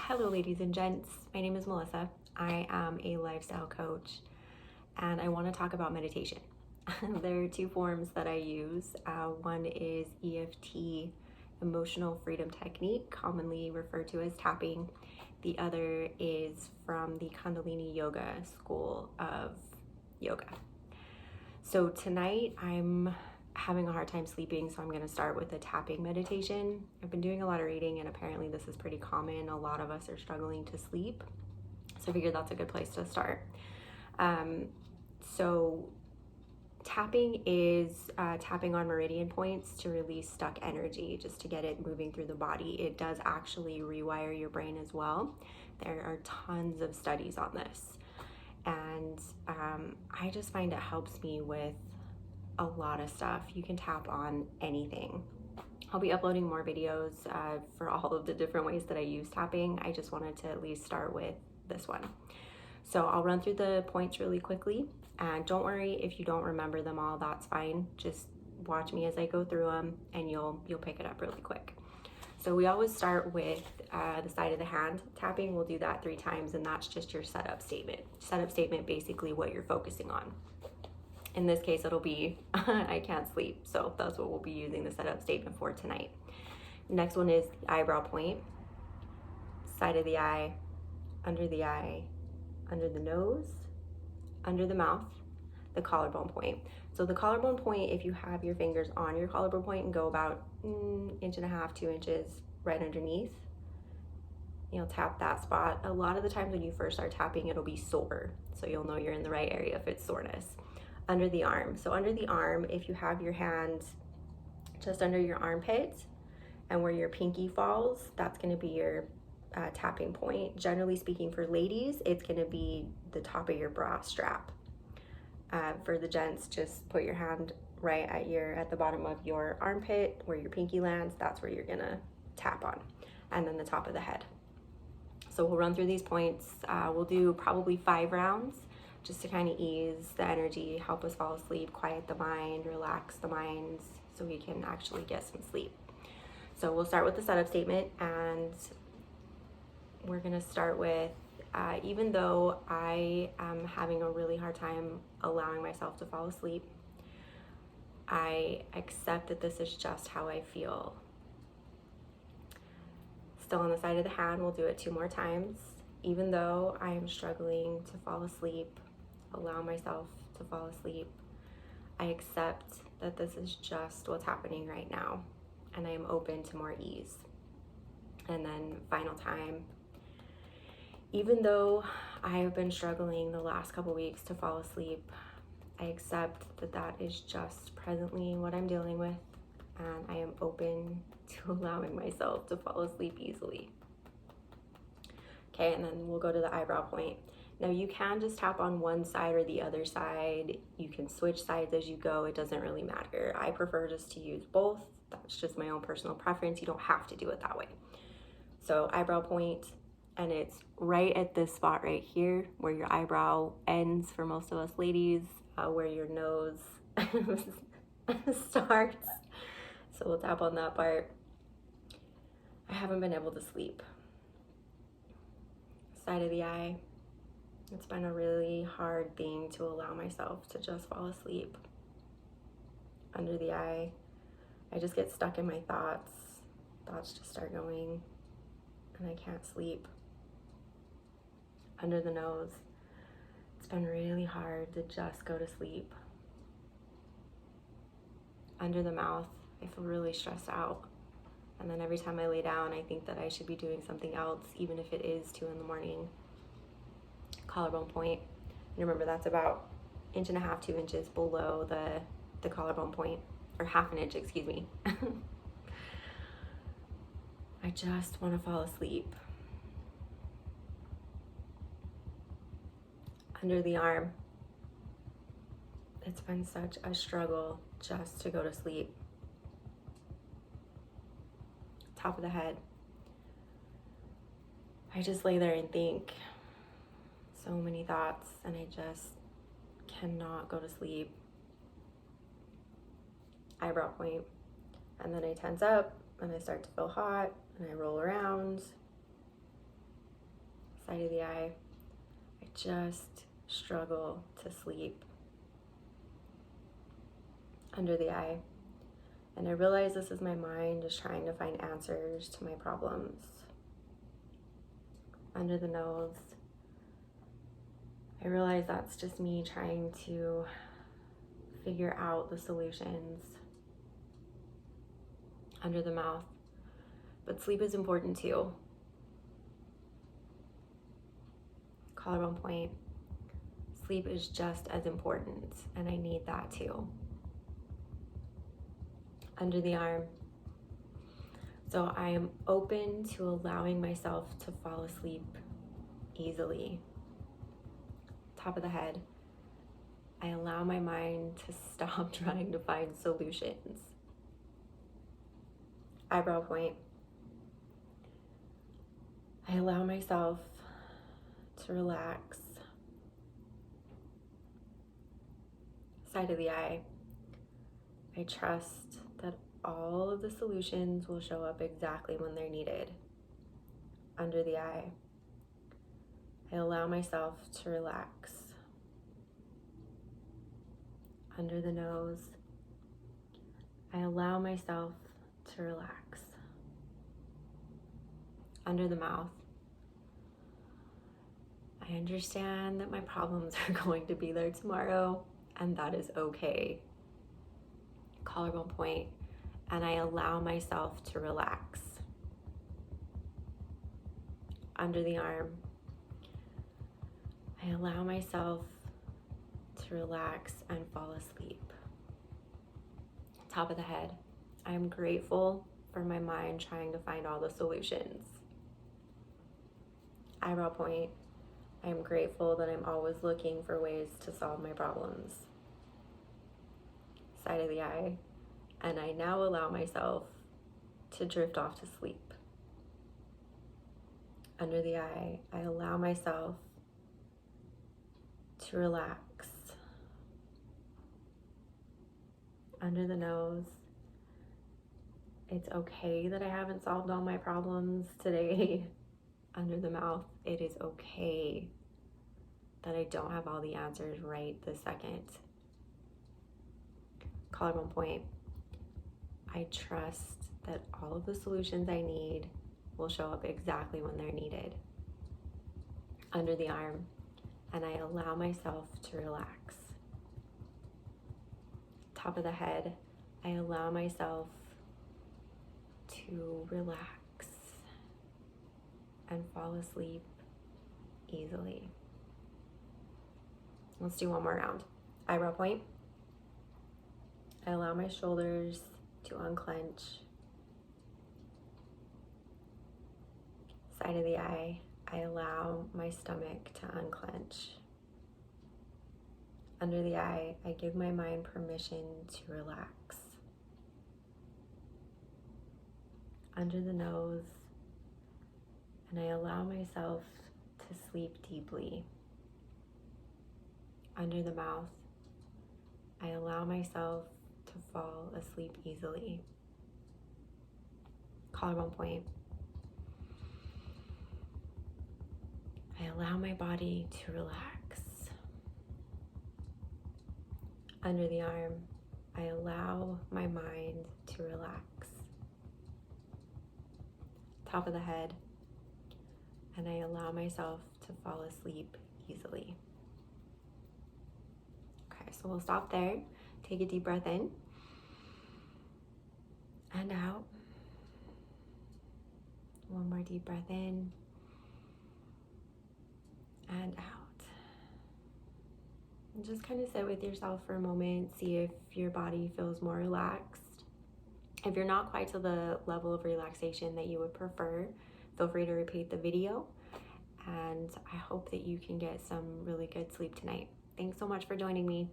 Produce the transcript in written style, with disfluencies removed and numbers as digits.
Hello, ladies and gents. My name is Melissa. I am a lifestyle coach, and I want to talk about meditation. There are two forms that I use. One is EFT, Emotional Freedom Technique, commonly referred to as tapping. The other is from the Kundalini Yoga School of Yoga. So tonight I'm having a hard time sleeping, so I'm going to start with a tapping meditation. I've been doing a lot of reading, and apparently this is pretty common. A lot of us are struggling to sleep, so I figured that's a good place to start. So tapping is tapping on meridian points to release stuck energy, just to get it moving through the body. It does actually rewire your brain as well. There are tons of studies on this, and I just find it helps me with a lot of stuff. You can tap on anything. I'll be uploading more videos for all of the different ways that I use tapping. I just wanted to at least start with this one. So I'll run through the points really quickly, and don't worry if you don't remember them all, that's fine. Just watch me as I go through them and you'll pick it up really quick. So we always start with the side of the hand tapping. We'll do that 3 times, and that's just your setup statement. Setup statement, basically what you're focusing on. In this case, it'll be, I can't sleep. So that's what we'll be using the setup statement for tonight. Next one is the eyebrow point, side of the eye, under the nose, under the mouth, the collarbone point. So the collarbone point, if you have your fingers on your collarbone point and go about 1.5 inches, 2 inches right underneath, you'll tap that spot. A lot of the times when you first start tapping, it'll be sore. So you'll know you're in the right area if it's soreness. Under the arm. So under the arm, if you have your hand just under your armpit and where your pinky falls, that's going to be your tapping point. Generally speaking, for ladies, it's going to be the top of your bra strap. For the gents, just put your hand right at the bottom of your armpit where your pinky lands. That's where you're going to tap on. And then the top of the head. So we'll run through these points. We'll do probably 5 rounds, just to kind of ease the energy, help us fall asleep, quiet the mind, relax the minds, so we can actually get some sleep. So we'll start with the setup statement, and we're gonna start with, even though I am having a really hard time allowing myself to fall asleep, I accept that this is just how I feel. Still on the side of the hand, we'll do it 2 more times. Even though I am struggling to fall asleep, allow myself to fall asleep, I accept that this is just what's happening right now, and I am open to more ease. And then final time, even though I have been struggling the last couple weeks to fall asleep, I accept that that is just presently what I'm dealing with, and I am open to allowing myself to fall asleep easily. Okay, and then we'll go to the eyebrow point. Now you can just tap on one side or the other side. You can switch sides as you go. It doesn't really matter. I prefer just to use both. That's just my own personal preference. You don't have to do it that way. So eyebrow point, and it's right at this spot right here where your eyebrow ends for most of us ladies, where your nose starts. So we'll tap on that part. I haven't been able to sleep. Side of the eye. It's been a really hard thing to allow myself to just fall asleep. Under the eye, I just get stuck in my thoughts. Thoughts just start going, and I can't sleep. Under the nose, it's been really hard to just go to sleep. Under the mouth, I feel really stressed out. And then every time I lay down, I think that I should be doing something else, even if it is 2 in the morning. Collarbone point. And remember, that's about 1.5 inches, 2 inches below the collarbone point, or 1/2 inch, excuse me. I just want to fall asleep. Under the arm. It's been such a struggle just to go to sleep. Top of the head. I just lay there and think so many thoughts, and I just cannot go to sleep. Eyebrow point. And then I tense up and I start to feel hot and I roll around Side of the eye. I just struggle to sleep. Under the eye. And I realize this is my mind just trying to find answers to my problems. Under the nose. I realize that's just me trying to figure out the solutions. Under the mouth. But sleep is important too. Collarbone point. Sleep is just as important, and I need that too. Under the arm. So I am open to allowing myself to fall asleep easily. Top of the head. I allow my mind to stop trying to find solutions. Eyebrow point. I allow myself to relax. Side of the eye. I trust that all of the solutions will show up exactly when they're needed. Under the eye. I allow myself to relax. Under the nose. I allow myself to relax. Under the mouth. I understand that my problems are going to be there tomorrow, and that is okay. Collarbone point, and I allow myself to relax. Under the arm. I allow myself to relax and fall asleep. Top of the head. I am grateful for my mind trying to find all the solutions. Eyebrow point. I am grateful that I'm always looking for ways to solve my problems. Side of the eye. And I now allow myself to drift off to sleep. Under the eye. I allow myself to relax. Under the nose. It's okay that I haven't solved all my problems today. Under the mouth. It is okay that I don't have all the answers right this second. Collarbone point. I trust that all of the solutions I need will show up exactly when they're needed. Under the arm. And I allow myself to relax. Top of the head. I allow myself to relax and fall asleep easily. Let's do one more round. Eyebrow point. I allow my shoulders to unclench. Side of the eye. I allow my stomach to unclench. Under the eye, I give my mind permission to relax. Under the nose, and I allow myself to sleep deeply. Under the mouth, I allow myself to fall asleep easily. Collarbone point. I allow my body to relax. Under the arm, I allow my mind to relax. Top of the head, and I allow myself to fall asleep easily. Okay, so we'll stop there. Take a deep breath in and out. One more deep breath in and out. And just kind of sit with yourself for a moment, see if your body feels more relaxed. If you're not quite to the level of relaxation that you would prefer, feel free to repeat the video. And I hope that you can get some really good sleep tonight. Thanks so much for joining me.